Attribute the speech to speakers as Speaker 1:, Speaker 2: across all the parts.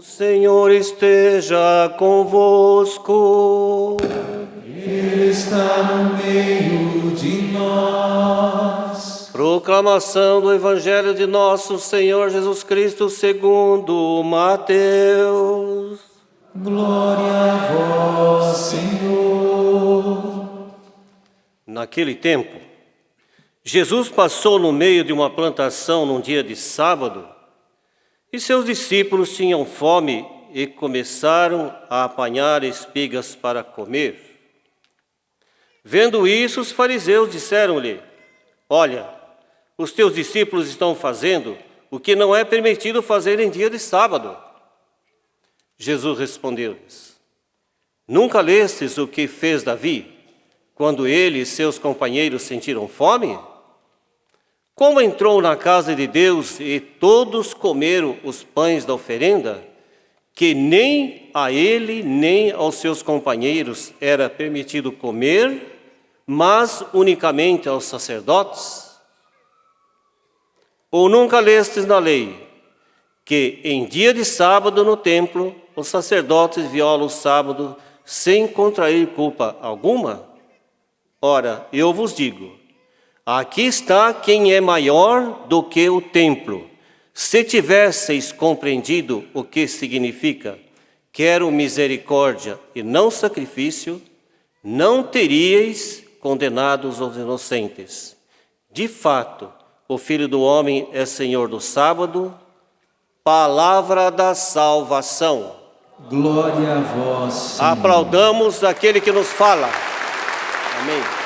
Speaker 1: O Senhor esteja convosco.
Speaker 2: Ele está no meio de nós.
Speaker 1: Proclamação do Evangelho de nosso Senhor Jesus Cristo segundo Mateus.
Speaker 2: Glória a vós, Senhor.
Speaker 1: Naquele tempo, Jesus passou no meio de uma plantação num dia de sábado, e seus discípulos tinham fome e começaram a apanhar espigas para comer. Vendo isso, os fariseus disseram-lhe: Olha, os teus discípulos estão fazendo o que não é permitido fazer em dia de sábado. Jesus respondeu-lhes: Nunca lestes o que fez Davi, quando ele e seus companheiros sentiram fome? Como entrou na casa de Deus e todos comeram os pães da oferenda, que nem a ele nem aos seus companheiros era permitido comer, mas unicamente aos sacerdotes? Ou nunca lestes na lei que em dia de sábado no templo os sacerdotes violam o sábado sem contrair culpa alguma? Ora, eu vos digo, aqui está quem é maior do que o templo. Se tivesseis compreendido o que significa quero misericórdia e não sacrifício, não teríeis condenados os inocentes. De fato, o Filho do Homem é Senhor do sábado. Palavra da salvação.
Speaker 2: Glória a vós, Senhor.
Speaker 1: Aplaudamos aquele que nos fala. Amém.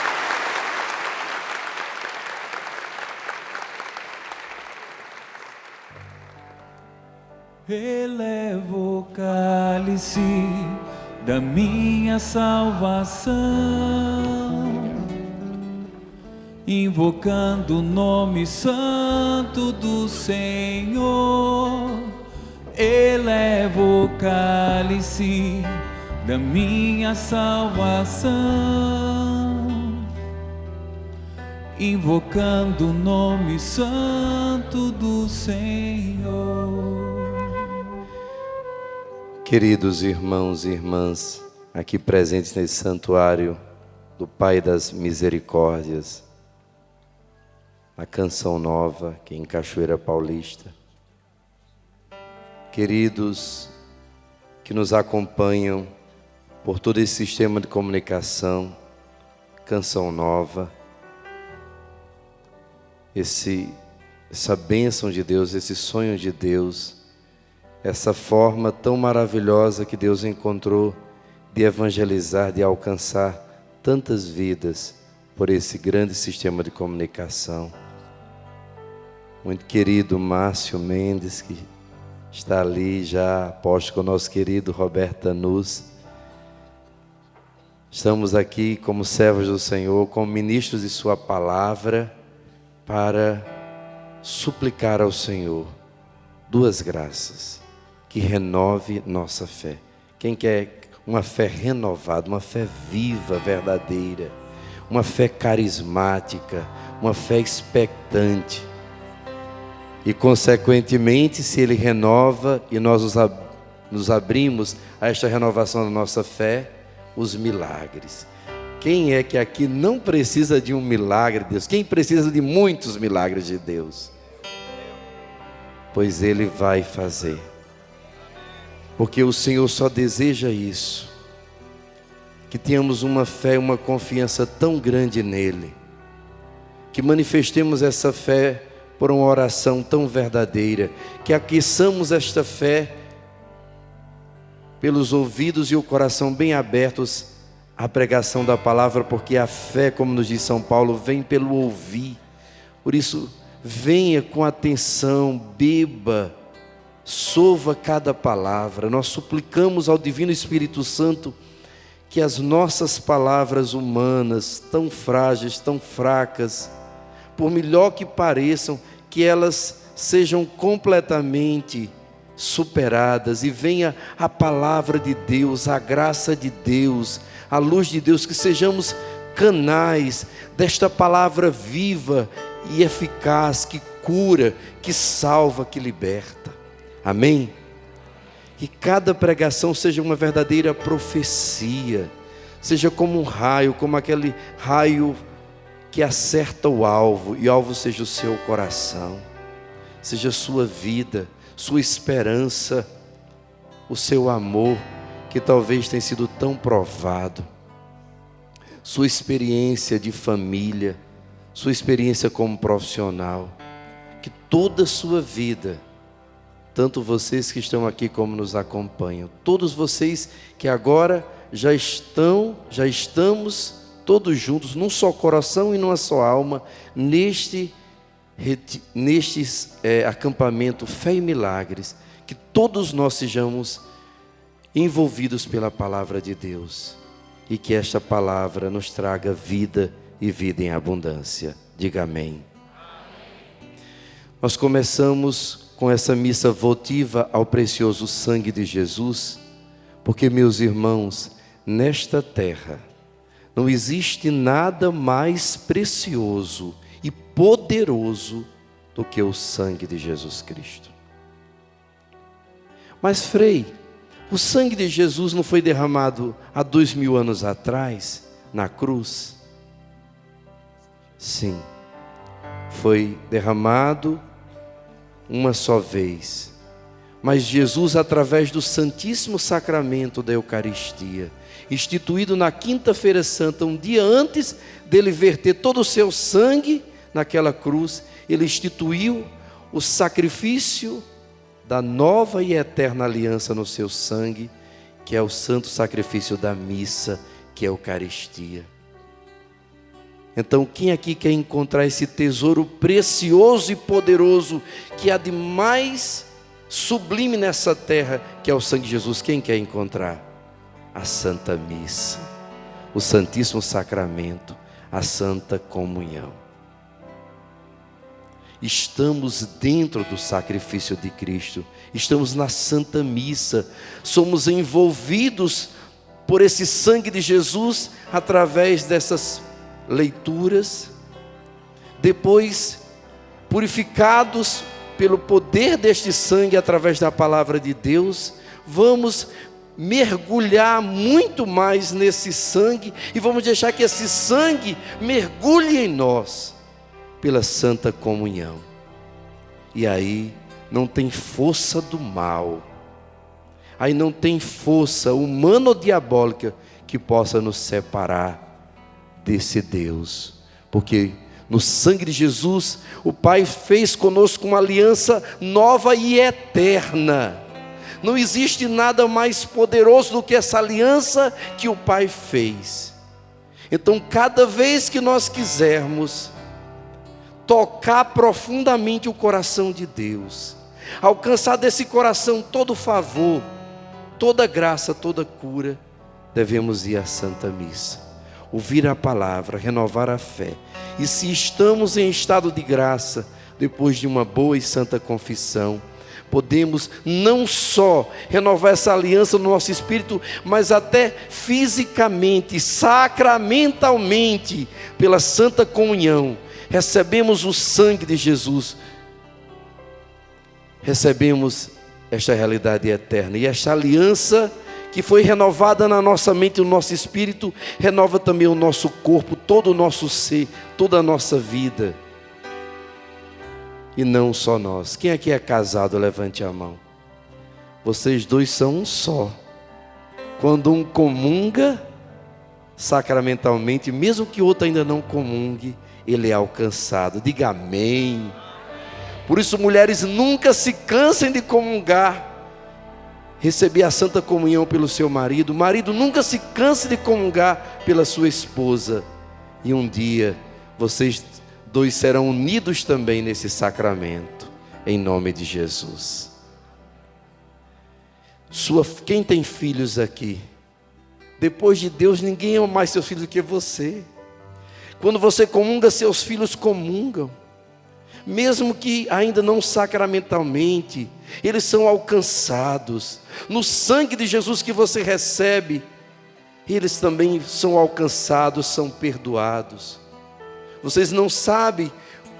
Speaker 2: Elevo o cálice da minha salvação, invocando o nome santo do Senhor. Elevo o cálice da minha salvação, invocando o nome santo do Senhor.
Speaker 3: Queridos irmãos e irmãs, aqui presentes nesse santuário do Pai das Misericórdias, a Canção Nova, aqui em Cachoeira Paulista. Queridos que nos acompanham por todo esse sistema de comunicação, Canção Nova, essa bênção de Deus, esse sonho de Deus, essa forma tão maravilhosa que Deus encontrou de evangelizar, de alcançar tantas vidas por esse grande sistema de comunicação. Muito querido Márcio Mendes, que está ali já posto com o nosso querido Roberto Danus. Estamos aqui como servos do Senhor, como ministros de sua palavra, para suplicar ao Senhor duas graças: que renove nossa fé. Quem quer uma fé renovada, uma fé viva, verdadeira, uma fé carismática, uma fé expectante. E consequentemente, se Ele renova e nós nos abrimos a esta renovação da nossa fé, os milagres. Quem é que aqui não precisa de um milagre de Deus? Quem precisa de muitos milagres de Deus? Pois Ele vai fazer. Porque o Senhor só deseja isso, que tenhamos uma fé, uma confiança tão grande nele, que manifestemos essa fé por uma oração tão verdadeira, que aqueçamos esta fé pelos ouvidos e o coração bem abertos à pregação da palavra, porque a fé, como nos diz São Paulo, vem pelo ouvir. Por isso, venha com atenção, beba, sova cada palavra. Nós suplicamos ao Divino Espírito Santo que as nossas palavras humanas, tão frágeis, tão fracas, por melhor que pareçam, que elas sejam completamente superadas e venha a palavra de Deus, a graça de Deus, a luz de Deus, que sejamos canais desta palavra viva e eficaz, que cura, que salva, que liberta. Amém? Que cada pregação seja uma verdadeira profecia, seja como um raio, como aquele raio que acerta o alvo, e o alvo seja o seu coração, seja a sua vida, sua esperança, o seu amor, que talvez tenha sido tão provado, sua experiência de família, sua experiência como profissional, que toda a sua vida, tanto vocês que estão aqui como nos acompanham, todos vocês que agora já estamos todos juntos, num só coração e numa só alma, neste acampamento Fé e Milagres, que todos nós sejamos envolvidos pela palavra de Deus, e que esta palavra nos traga vida e vida em abundância. Diga amém. Nós começamos com essa missa votiva ao precioso sangue de Jesus, porque, meus irmãos, nesta terra não existe nada mais precioso e poderoso do que o sangue de Jesus Cristo. Mas, Frei, o sangue de Jesus não foi derramado há 2000 anos atrás, na cruz? Sim, foi derramado uma só vez. Mas Jesus, através do Santíssimo Sacramento da Eucaristia, instituído na Quinta-feira Santa, um dia antes dele verter todo o seu sangue naquela cruz, ele instituiu o sacrifício da nova e eterna aliança no seu sangue, que é o santo sacrifício da missa, que é a Eucaristia. Então, quem aqui quer encontrar esse tesouro precioso e poderoso, que há de mais sublime nessa terra, que é o sangue de Jesus? Quem quer encontrar? A Santa Missa, o Santíssimo Sacramento, a Santa Comunhão. Estamos dentro do sacrifício de Cristo, estamos na Santa Missa, somos envolvidos por esse sangue de Jesus através dessas leituras, depois purificados pelo poder deste sangue através da palavra de Deus, vamos mergulhar muito mais nesse sangue e vamos deixar que esse sangue mergulhe em nós pela Santa Comunhão. E aí não tem força do mal, aí não tem força humana ou diabólica que possa nos separar desse Deus, porque no sangue de Jesus o Pai fez conosco uma aliança nova e eterna. Não existe nada mais poderoso do que essa aliança que o Pai fez. Então, cada vez que nós quisermos tocar profundamente o coração de Deus, alcançar desse coração todo favor, toda graça, toda cura, devemos ir à Santa Missa, ouvir a palavra, renovar a fé. E se estamos em estado de graça, depois de uma boa e santa confissão, podemos não só renovar essa aliança no nosso espírito, mas até fisicamente, sacramentalmente, pela Santa Comunhão, recebemos o sangue de Jesus, recebemos esta realidade eterna. E esta aliança que foi renovada na nossa mente e no nosso espírito, renova também o nosso corpo, todo o nosso ser, toda a nossa vida. E não só nós. Quem aqui é casado, levante a mão. Vocês dois são um só. Quando um comunga sacramentalmente, mesmo que o outro ainda não comungue, ele é alcançado. Diga amém. Por isso, mulheres, nunca se cansem de comungar, receber a Santa Comunhão pelo seu marido. Marido, nunca se canse de comungar pela sua esposa. E um dia, vocês dois serão unidos também nesse sacramento, em nome de Jesus. Quem tem filhos aqui? Depois de Deus, ninguém ama mais seus filhos do que você. Quando você comunga, seus filhos comungam. Mesmo que ainda não sacramentalmente, eles são alcançados. No sangue de Jesus que você recebe, eles também são alcançados, são perdoados. Vocês não sabem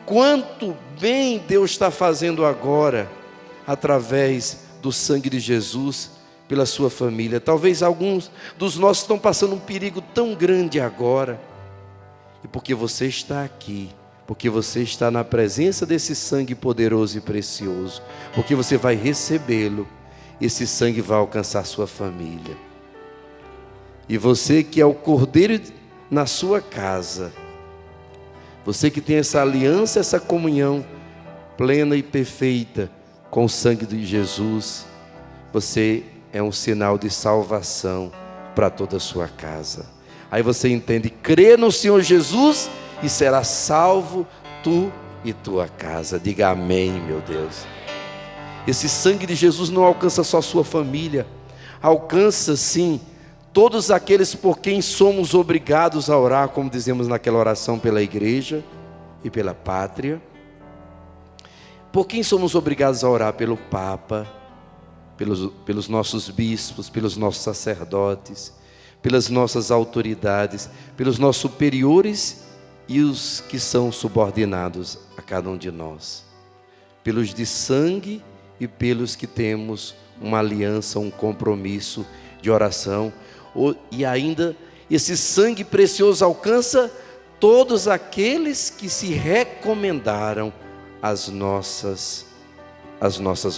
Speaker 3: quanto bem Deus está fazendo agora, através do sangue de Jesus pela sua família. Talvez alguns dos nossos estão passando um perigo tão grande agora. E porque você está aqui, porque você está na presença desse sangue poderoso e precioso, porque você vai recebê-lo, esse sangue vai alcançar sua família. E você que é o cordeiro na sua casa, você que tem essa aliança, essa comunhão plena e perfeita com o sangue de Jesus, você é um sinal de salvação para toda a sua casa. Aí você entende, crê no Senhor Jesus e será salvo tu e tua casa. Diga amém, meu Deus. Esse sangue de Jesus não alcança só sua família, alcança sim todos aqueles por quem somos obrigados a orar, como dizemos naquela oração, pela igreja e pela pátria. Por quem somos obrigados a orar? Pelo Papa, pelos nossos bispos, pelos nossos sacerdotes, pelas nossas autoridades, pelos nossos superiores e os que são subordinados a cada um de nós, pelos de sangue e pelos que temos uma aliança, um compromisso de oração. E ainda esse sangue precioso alcança todos aqueles que se recomendaram às nossas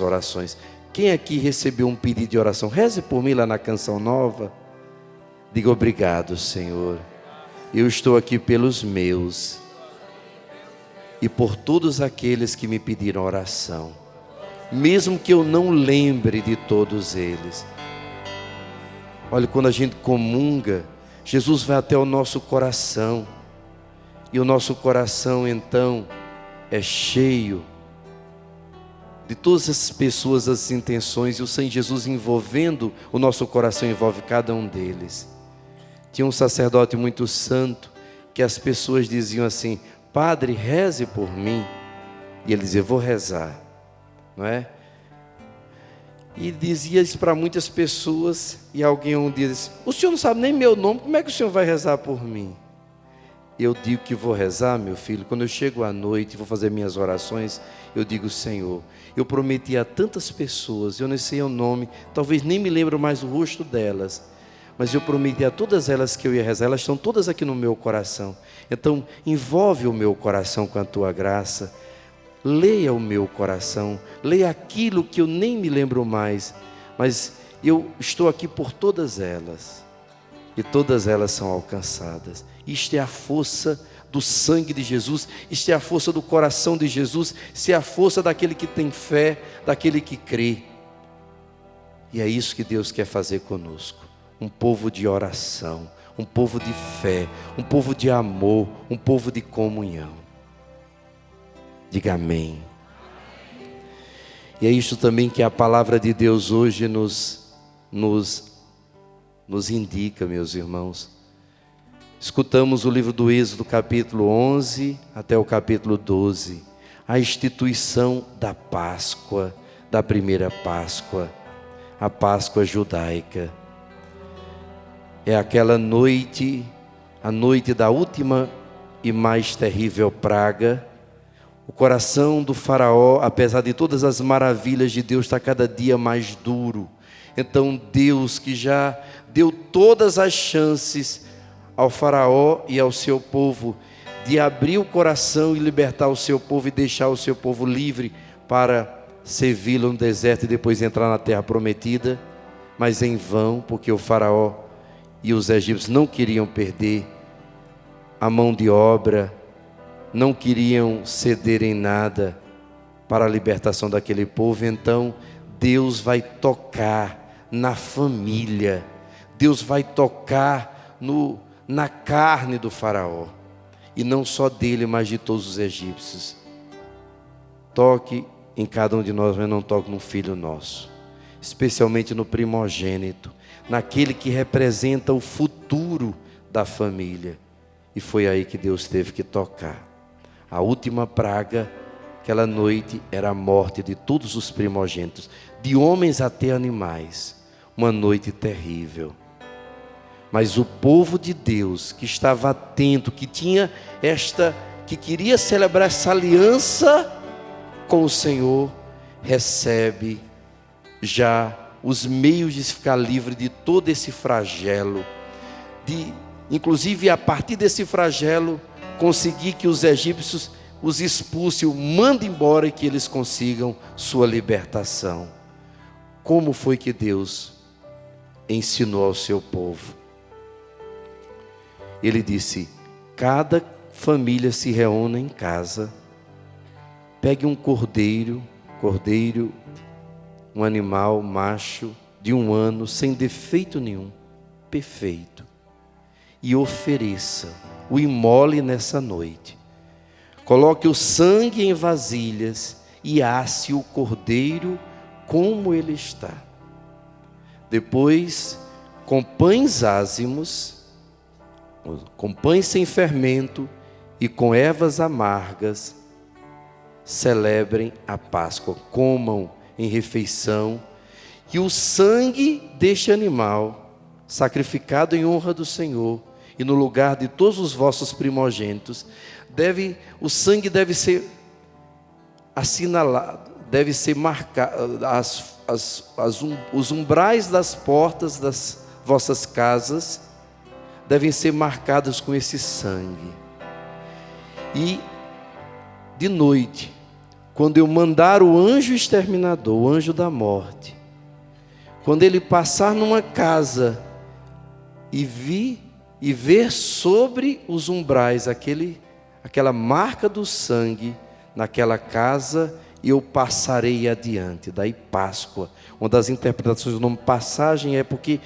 Speaker 3: orações. Quem aqui recebeu um pedido de oração? Reze por mim lá na Canção Nova. Diga obrigado, Senhor. Eu estou aqui pelos meus e por todos aqueles que me pediram oração, mesmo que eu não lembre de todos eles. Olha, quando a gente comunga, Jesus vai até o nosso coração, e o nosso coração então é cheio de todas as pessoas, as intenções, e o sangue de Jesus envolvendo o nosso coração, envolve cada um deles. Tinha um sacerdote muito santo, que as pessoas diziam assim: Padre, reze por mim. E ele dizia: vou rezar, não é? E dizia isso para muitas pessoas, e alguém um dia disse: o senhor não sabe nem meu nome, como é que o senhor vai rezar por mim? Eu digo que vou rezar, meu filho, quando eu chego à noite e vou fazer minhas orações, eu digo: Senhor, eu prometi a tantas pessoas, eu não sei o nome, talvez nem me lembro mais o rosto delas, mas eu prometi a todas elas que eu ia rezar, elas estão todas aqui no meu coração. Então, envolve o meu coração com a tua graça, leia o meu coração, leia aquilo que eu nem me lembro mais, mas eu estou aqui por todas elas, e todas elas são alcançadas. Isto é a força do sangue de Jesus, isto é a força do coração de Jesus, isto é a força daquele que tem fé, daquele que crê. E é isso que Deus quer fazer conosco. Um povo de oração, um povo de fé, um povo de amor, um povo de comunhão. Diga amém. E é isso também que a palavra de Deus hoje nos indica, meus irmãos. Escutamos o livro do Êxodo, capítulo 11 até o capítulo 12, a instituição da Páscoa, da primeira Páscoa, a Páscoa judaica. É aquela noite, a noite da última e mais terrível praga. O coração do faraó, apesar de todas as maravilhas de Deus, está cada dia mais duro. Então Deus, que já deu todas as chances ao faraó e ao seu povo, de abrir o coração e libertar o seu povo e deixar o seu povo livre para servi-lo no deserto e depois entrar na terra prometida, mas em vão, porque o faraó e os egípcios não queriam perder a mão de obra, não queriam ceder em nada para a libertação daquele povo. Então Deus vai tocar na família, Deus vai tocar na carne do faraó, e não só dele, mas de todos os egípcios. Toque em cada um de nós, mas não toque no filho nosso, especialmente no primogênito, naquele que representa o futuro da família. E foi aí que Deus teve que tocar. A última praga, aquela noite, era a morte de todos os primogênitos, de homens até animais. Uma noite terrível. Mas o povo de Deus, que estava atento, que queria celebrar essa aliança com o Senhor, recebe já os meios de ficar livre de todo esse flagelo, de, inclusive a partir desse flagelo, conseguir que os egípcios os expulsem, os mandem embora e que eles consigam sua libertação. Como foi que Deus ensinou ao seu povo? Ele disse: cada família se reúna em casa, pegue um cordeiro, um animal macho de 1 ano, sem defeito nenhum, perfeito, e ofereça, o imole nessa noite. Coloque o sangue em vasilhas e asse o cordeiro como ele está. Depois, com pães ázimos, com pães sem fermento e com ervas amargas, celebrem a Páscoa, comam em refeição, e o sangue deste animal, sacrificado em honra do Senhor, e no lugar de todos os vossos primogênitos, o sangue deve ser assinalado, deve ser marcado, os umbrais das portas das vossas casas devem ser marcados com esse sangue. E de noite, quando eu mandar o anjo exterminador, o anjo da morte, quando ele passar numa casa e ver sobre os umbrais aquela marca do sangue naquela casa, eu passarei adiante. Daí Páscoa, uma das interpretações do nome passagem é porque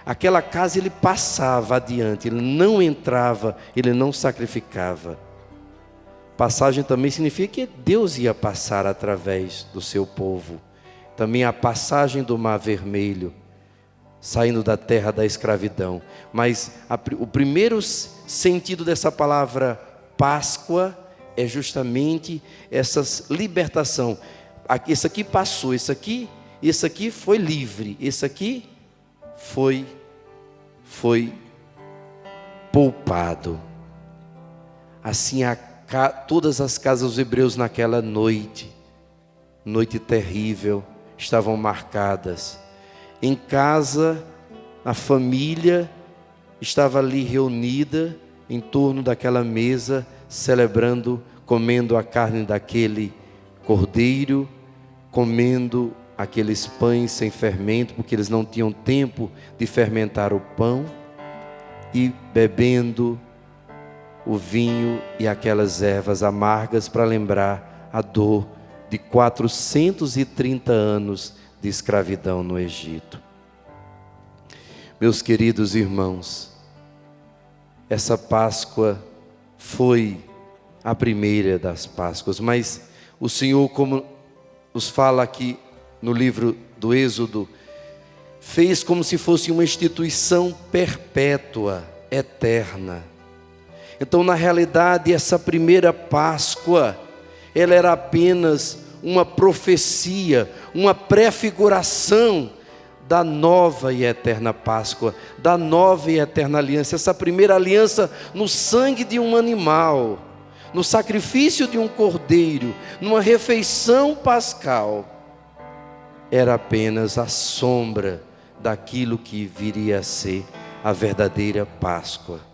Speaker 3: aquela casa ele passava adiante, ele não entrava, ele não sacrificava. Passagem também significa que Deus ia passar através do seu povo. Também a passagem do Mar Vermelho, saindo da terra da escravidão. Mas o primeiro sentido dessa palavra Páscoa é justamente essa libertação. Esse aqui passou, esse aqui foi livre, esse aqui foi poupado. Assim todas as casas dos hebreus naquela noite terrível, estavam marcadas. Em casa, a família estava ali reunida em torno daquela mesa, celebrando, comendo a carne daquele cordeiro, comendo aqueles pães sem fermento, porque eles não tinham tempo de fermentar o pão, e bebendo o vinho e aquelas ervas amargas para lembrar a dor de 430 anos de escravidão no Egito. Meus queridos irmãos, essa Páscoa foi a primeira das Páscoas, mas o Senhor, como nos fala aqui no livro do Êxodo, fez como se fosse uma instituição perpétua, eterna. Então, na realidade, essa primeira Páscoa, ela era apenas uma profecia, uma prefiguração da nova e eterna Páscoa, da nova e eterna aliança. Essa primeira aliança no sangue de um animal, no sacrifício de um cordeiro, numa refeição pascal, era apenas a sombra daquilo que viria a ser a verdadeira Páscoa.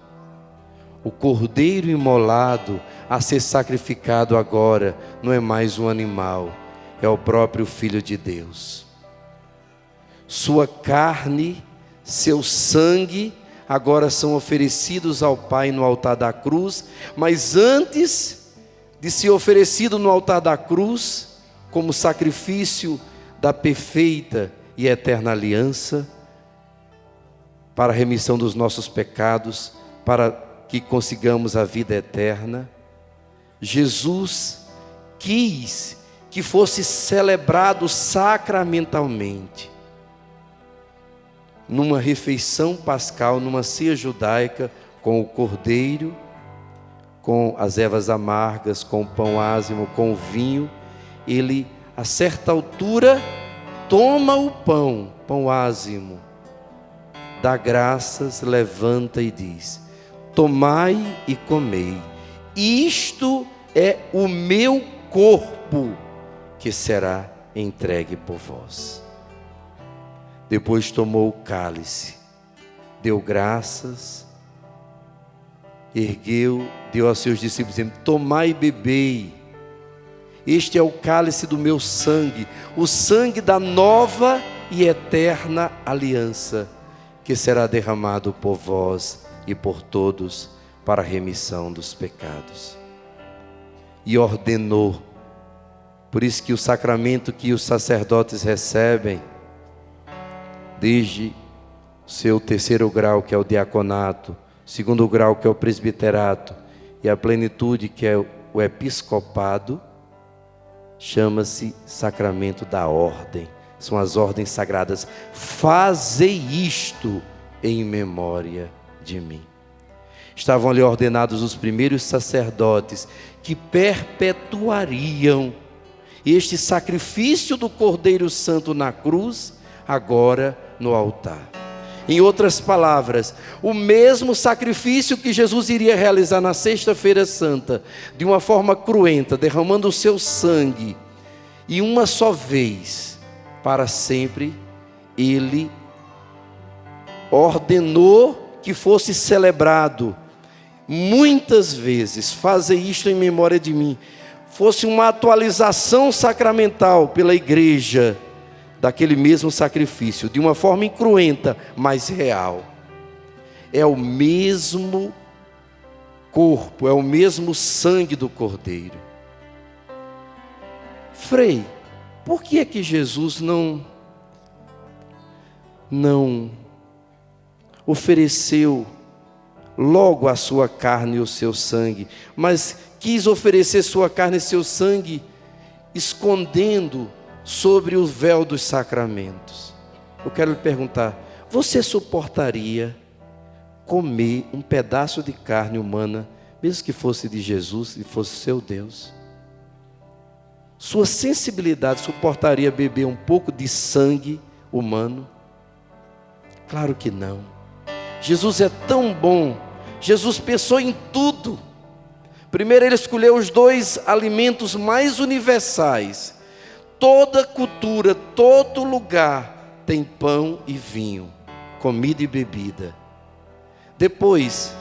Speaker 3: O cordeiro imolado a ser sacrificado agora não é mais um animal, é o próprio Filho de Deus. Sua carne, seu sangue agora são oferecidos ao Pai no altar da cruz, mas antes de ser oferecido no altar da cruz, como sacrifício da perfeita e eterna aliança, para a remissão dos nossos pecados, para que consigamos a vida eterna, Jesus quis que fosse celebrado sacramentalmente, numa refeição pascal, numa ceia judaica, com o cordeiro, com as ervas amargas, com o pão ázimo, com o vinho. Ele, a certa altura, toma o pão ázimo, dá graças, levanta e diz: tomai e comei, isto é o meu corpo que será entregue por vós. Depois tomou o cálice, deu graças, ergueu, deu aos seus discípulos, dizendo: tomai e bebei, este é o cálice do meu sangue, o sangue da nova e eterna aliança, que será derramado por vós e por todos para a remissão dos pecados. E ordenou. Por isso que o sacramento que os sacerdotes recebem, desde seu terceiro grau, que é o diaconato, segundo grau, que é o presbiterato, e a plenitude, que é o episcopado, chama-se sacramento da ordem. São as ordens sagradas. Fazei isto em memória de mim. Estavam ali ordenados os primeiros sacerdotes que perpetuariam este sacrifício do Cordeiro Santo na cruz, agora no altar. Em outras palavras, o mesmo sacrifício que Jesus iria realizar na Sexta-feira Santa, de uma forma cruenta, derramando o seu sangue, e uma só vez, para sempre, ele ordenou que fosse celebrado muitas vezes. Fazei isto em memória de mim. Fosse uma atualização sacramental pela igreja daquele mesmo sacrifício, de uma forma incruenta, mas real. É o mesmo corpo, é o mesmo sangue do Cordeiro. Frei, por que é que Jesus não ofereceu logo a sua carne e o seu sangue, mas quis oferecer sua carne e seu sangue escondendo sobre o véu dos sacramentos? Eu quero lhe perguntar: você suportaria comer um pedaço de carne humana, mesmo que fosse de Jesus e fosse seu Deus? Sua sensibilidade suportaria beber um pouco de sangue humano? Claro que não. Jesus é tão bom. Jesus pensou em tudo. Primeiro ele escolheu os dois alimentos mais universais. Toda cultura, todo lugar tem pão e vinho, comida e bebida. Depois,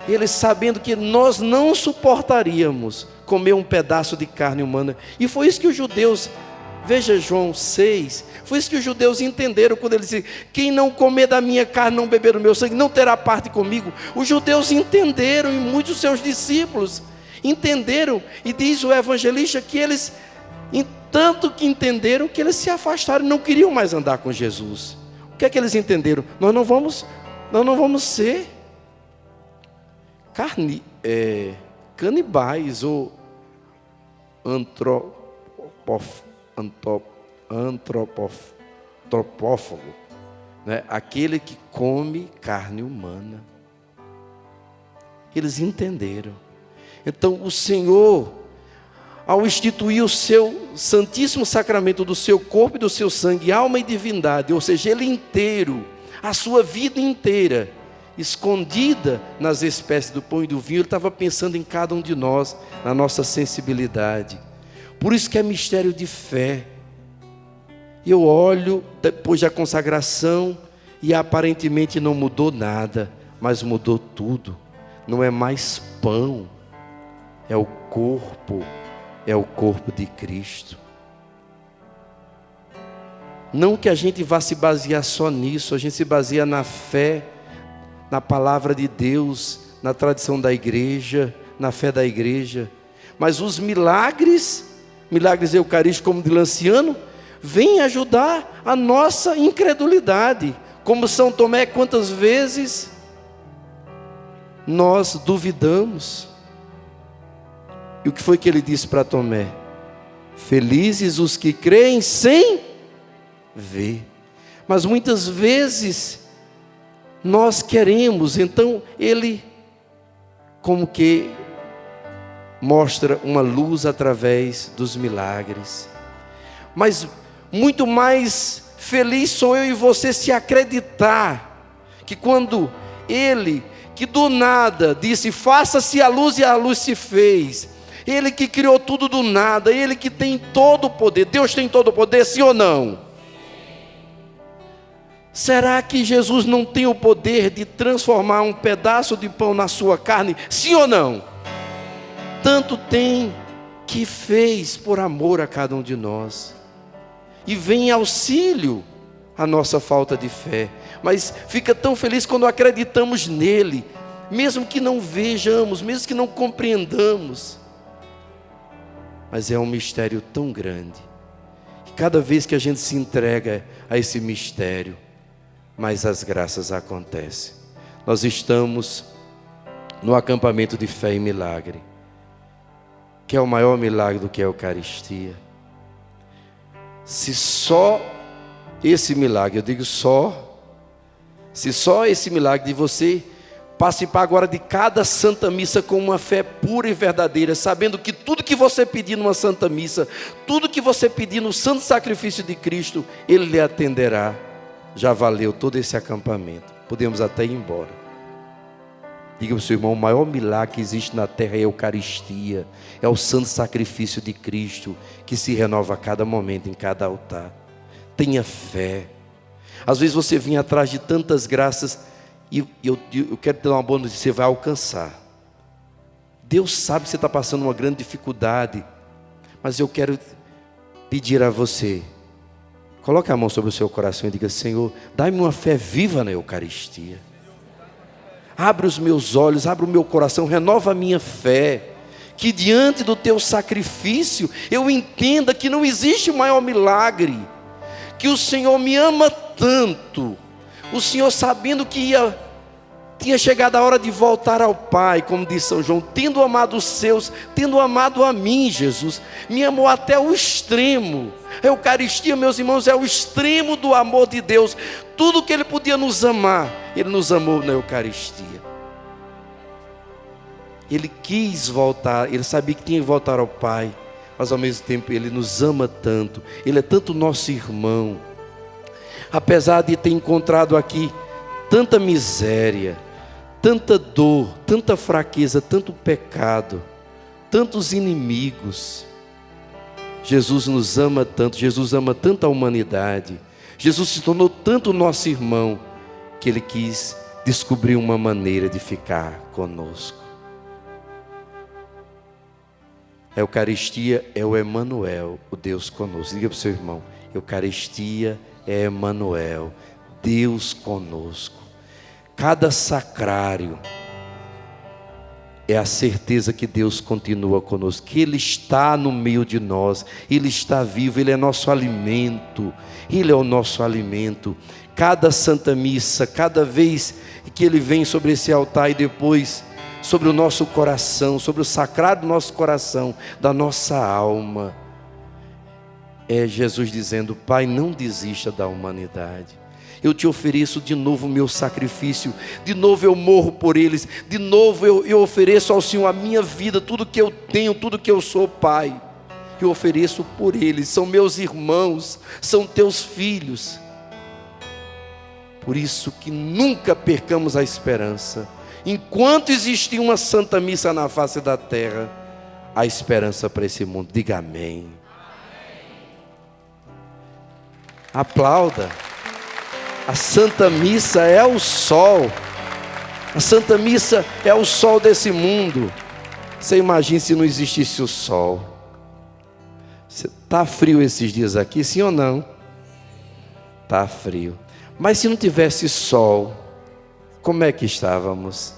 Speaker 3: ele, sabendo que nós não suportaríamos comer um pedaço de carne humana, e foi isso que os judeus, veja João 6, foi isso que os judeus entenderam quando ele disse: quem não comer da minha carne, não beber do meu sangue, não terá parte comigo. Os judeus entenderam, e muitos dos seus discípulos entenderam, e diz o evangelista que eles, tanto que entenderam, que eles se afastaram, não queriam mais andar com Jesus. O que é que eles entenderam? Nós não vamos ser canibais ou antropófago, né? Aquele que come carne humana. Eles entenderam. Então o Senhor, ao instituir o seu santíssimo sacramento do seu corpo e do seu sangue, alma e divindade, ou seja, ele inteiro, a sua vida inteira, escondida nas espécies do pão e do vinho, ele estava pensando em cada um de nós, na nossa sensibilidade. Por isso que é mistério de fé. Eu olho depois da consagração e aparentemente não mudou nada, mas mudou tudo. Não é mais pão, é o corpo de Cristo. Não que a gente vá se basear só nisso, a gente se baseia na fé, na palavra de Deus, na tradição da igreja, na fé da igreja. Mas os milagres eucarísticos como de Lanciano, vêm ajudar a nossa incredulidade. Como São Tomé, quantas vezes nós duvidamos. E o que foi que ele disse para Tomé? Felizes os que creem sem ver. Mas muitas vezes nós queremos, então ele como que mostra uma luz através dos milagres. Mas muito mais feliz sou eu e você se acreditar que quando ele, que do nada disse faça-se a luz e a luz se fez, ele que criou tudo do nada, ele que tem todo o poder. Deus tem todo o poder, sim ou não? Será que Jesus não tem o poder de transformar um pedaço de pão na sua carne? Sim ou não? Tanto tem que fez por amor a cada um de nós. E vem em auxílio a nossa falta de fé. Mas fica tão feliz quando acreditamos nele, mesmo que não vejamos, mesmo que não compreendamos. Mas é um mistério tão grande. E cada vez que a gente se entrega a esse mistério, mais as graças acontecem. Nós estamos no acampamento de fé e milagre, que é o maior milagre do que a Eucaristia. Se só esse milagre, eu digo só, se só esse milagre de você participar agora de cada Santa Missa com uma fé pura e verdadeira, sabendo que tudo que você pedir numa Santa Missa, tudo que você pedir no Santo Sacrifício de Cristo, Ele lhe atenderá. Já valeu todo esse acampamento. Podemos até ir embora. Diga para o seu irmão: o maior milagre que existe na terra é a Eucaristia, é o Santo Sacrifício de Cristo, que se renova a cada momento, em cada altar. Tenha fé. Às vezes você vem atrás de tantas graças, e eu quero te dar uma boa notícia: você vai alcançar. Deus sabe que você está passando uma grande dificuldade, mas eu quero pedir a você, coloque a mão sobre o seu coração e diga: Senhor, dá-me uma fé viva na Eucaristia. Abre os meus olhos, abre o meu coração, renova a minha fé. Que diante do teu sacrifício eu entenda que não existe maior milagre. Que o Senhor me ama tanto. O Senhor, sabendo que tinha chegado a hora de voltar ao Pai, como diz São João, tendo amado os seus, tendo amado a mim, Jesus, me amou até o extremo. A Eucaristia, meus irmãos, é o extremo do amor de Deus. Tudo que Ele podia nos amar, Ele nos amou na Eucaristia. Ele quis voltar, Ele sabia que tinha que voltar ao Pai, mas ao mesmo tempo Ele nos ama tanto. Ele é tanto nosso irmão. Apesar de ter encontrado aqui tanta miséria, tanta dor, tanta fraqueza, tanto pecado, tantos inimigos, Jesus nos ama tanto, Jesus ama tanto a humanidade, Jesus se tornou tanto nosso irmão, que Ele quis descobrir uma maneira de ficar conosco. A Eucaristia é o Emanuel, o Deus conosco. Diga para o seu irmão: Eucaristia é Emanuel, Deus conosco. Cada sacrário é a certeza que Deus continua conosco, que Ele está no meio de nós, Ele está vivo, Ele é nosso alimento, Ele é o nosso alimento. Cada Santa Missa, cada vez que Ele vem sobre esse altar e depois sobre o nosso coração, sobre o sacrário do nosso coração, da nossa alma, é Jesus dizendo: Pai, não desista da humanidade. Eu te ofereço de novo o meu sacrifício, de novo eu morro por eles, de novo eu ofereço ao Senhor a minha vida, tudo que eu tenho, tudo que eu sou, Pai. Eu ofereço por eles, são meus irmãos, são teus filhos. Por isso que nunca percamos a esperança. Enquanto existir uma Santa Missa na face da terra, há esperança para esse mundo. Diga amém. Aplauda. A Santa Missa é o sol. A Santa Missa é o sol desse mundo. Você imagina se não existisse o sol. Está frio esses dias aqui, sim ou não? Está frio. Mas se não tivesse sol, como é que estávamos?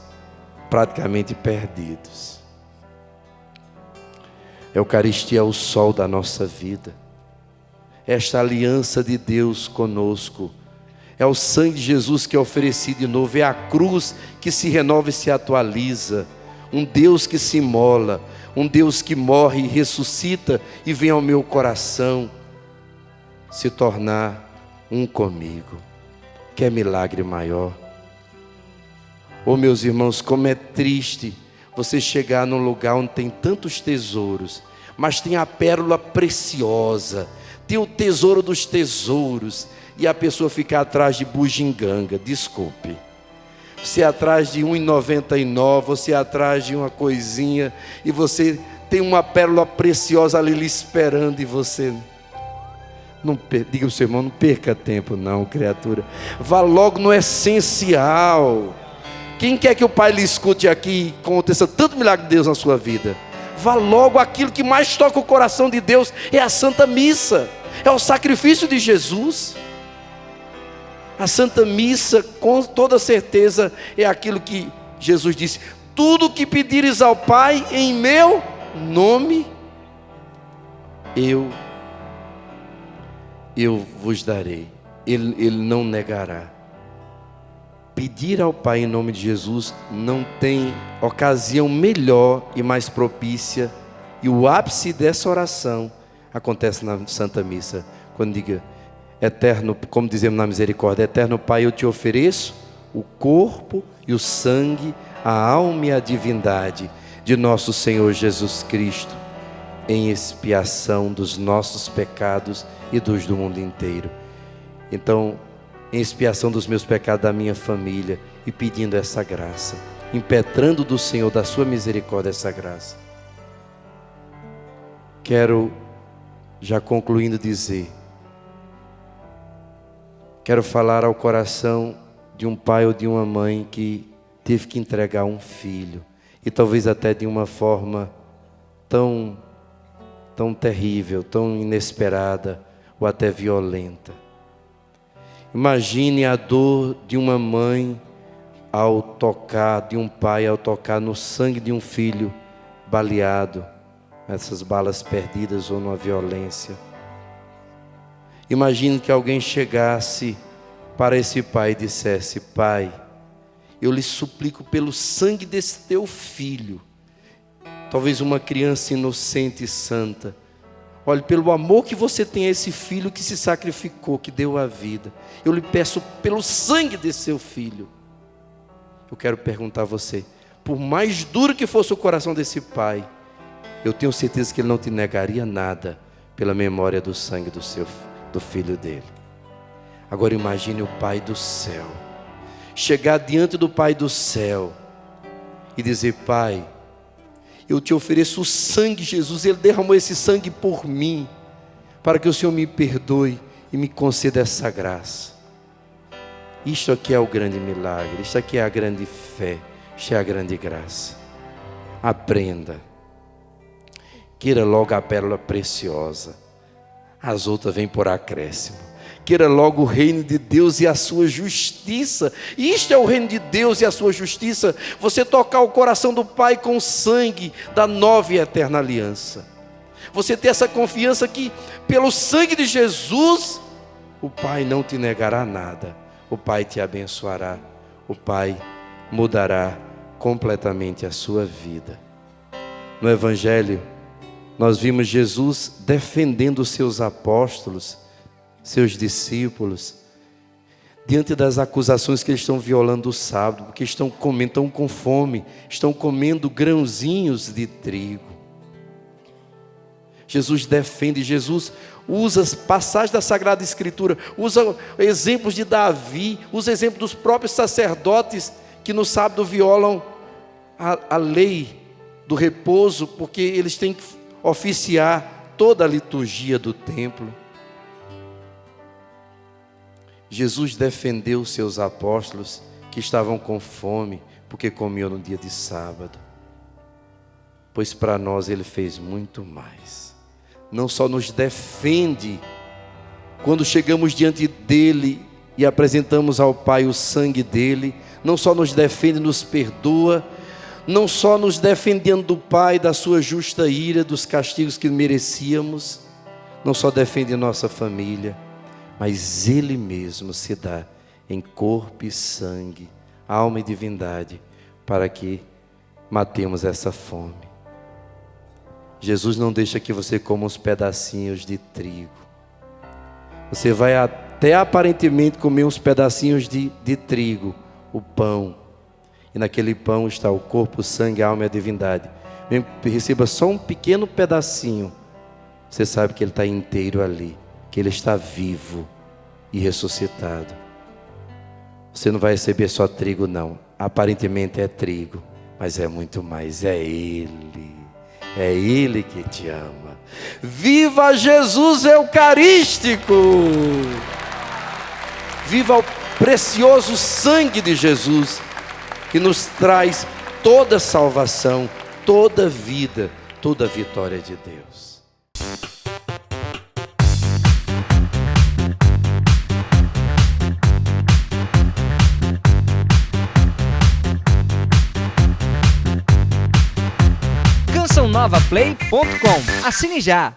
Speaker 3: Praticamente perdidos. A Eucaristia é o sol da nossa vida. Esta aliança de Deus conosco. É o sangue de Jesus que é oferecido de novo. É a cruz que se renova e se atualiza. Um Deus que se imola. Um Deus que morre e ressuscita e vem ao meu coração se tornar um comigo. Que milagre maior. Oh, meus irmãos, como é triste você chegar num lugar onde tem tantos tesouros, mas tem a pérola preciosa, tem o tesouro dos tesouros, e a pessoa fica atrás de bugiganga. Desculpe, você é atrás de R$1,99, você é atrás de uma coisinha, e você tem uma pérola preciosa ali lhe esperando, e você Diga para o seu irmão, não perca tempo não, criatura. Vá logo no essencial. Quem quer que o Pai lhe escute aqui, aconteça tanto milagre de Deus na sua vida? Vá logo aquilo que mais toca o coração de Deus, é a Santa Missa, é o sacrifício de Jesus. A Santa Missa, com toda certeza, é aquilo que Jesus disse: tudo que pedires ao Pai em meu nome, eu vos darei. Ele não negará. Pedir ao Pai em nome de Jesus não tem ocasião melhor e mais propícia. E o ápice dessa oração acontece na Santa Missa, quando diga: eterno, como dizemos na misericórdia, eterno Pai, eu te ofereço o corpo e o sangue, a alma e a divindade de nosso Senhor Jesus Cristo, em expiação dos nossos pecados e dos do mundo inteiro. Então, em expiação dos meus pecados, da minha família, e pedindo essa graça, impetrando do Senhor, da sua misericórdia, essa graça. Quero, já concluindo, quero falar ao coração de um pai ou de uma mãe que teve que entregar um filho, e talvez até de uma forma tão terrível, tão inesperada, ou até violenta. Imagine a dor de uma mãe ao tocar, de um pai ao tocar no sangue de um filho baleado, essas balas perdidas ou numa violência. Imagine que alguém chegasse para esse pai e dissesse: Pai, eu lhe suplico pelo sangue desse teu filho, talvez uma criança inocente e santa, olhe, pelo amor que você tem a esse filho que se sacrificou, que deu a vida, eu lhe peço pelo sangue desse seu filho. Eu quero perguntar a você, por mais duro que fosse o coração desse pai, eu tenho certeza que ele não te negaria nada pela memória do sangue do filho dele. Agora imagine o Pai do céu chegar diante do Pai do céu e dizer: Pai, eu te ofereço o sangue, Jesus, Ele derramou esse sangue por mim, para que o Senhor me perdoe e me conceda essa graça. Isto aqui é o grande milagre, isto aqui é a grande fé, isto é a grande graça. Aprenda, queira logo a pérola preciosa, as outras vêm por acréscimo. Queira logo o reino de Deus e a sua justiça. Isto é o reino de Deus e a sua justiça. Você tocar o coração do Pai com o sangue da nova e eterna aliança. Você ter essa confiança que pelo sangue de Jesus, o Pai não te negará nada. O Pai te abençoará. O Pai mudará completamente a sua vida. No Evangelho, nós vimos Jesus defendendo os seus apóstolos, seus discípulos, diante das acusações que eles estão violando o sábado, porque estão com fome, estão comendo grãozinhos de trigo. Jesus defende, Jesus usa passagens da Sagrada Escritura, usa exemplos de Davi, usa exemplos dos próprios sacerdotes que no sábado violam a lei do repouso, porque eles têm que oficiar toda a liturgia do templo. Jesus defendeu os seus apóstolos que estavam com fome, porque comiam no dia de sábado. Pois para nós Ele fez muito mais. Não só nos defende quando chegamos diante dEle e apresentamos ao Pai o sangue dEle, não só nos defende, nos perdoa, não só nos defendendo do Pai, da sua justa ira, dos castigos que merecíamos, não só defende nossa família, mas Ele mesmo se dá em corpo e sangue, alma e divindade, para que matemos essa fome. Jesus não deixa que você coma uns pedacinhos de trigo. Você vai até aparentemente comer uns pedacinhos de trigo, o pão. E naquele pão está o corpo, o sangue, a alma e a divindade. Mesmo que receba só um pequeno pedacinho, você sabe que Ele está inteiro ali, que Ele está vivo e ressuscitado. Você não vai receber só trigo não, aparentemente é trigo, mas é muito mais, é Ele que te ama, Viva Jesus Eucarístico! Viva o precioso sangue de Jesus, que nos traz toda salvação, toda vida, toda vitória de Deus.
Speaker 4: CançãoNovaPlay.com. Assine já!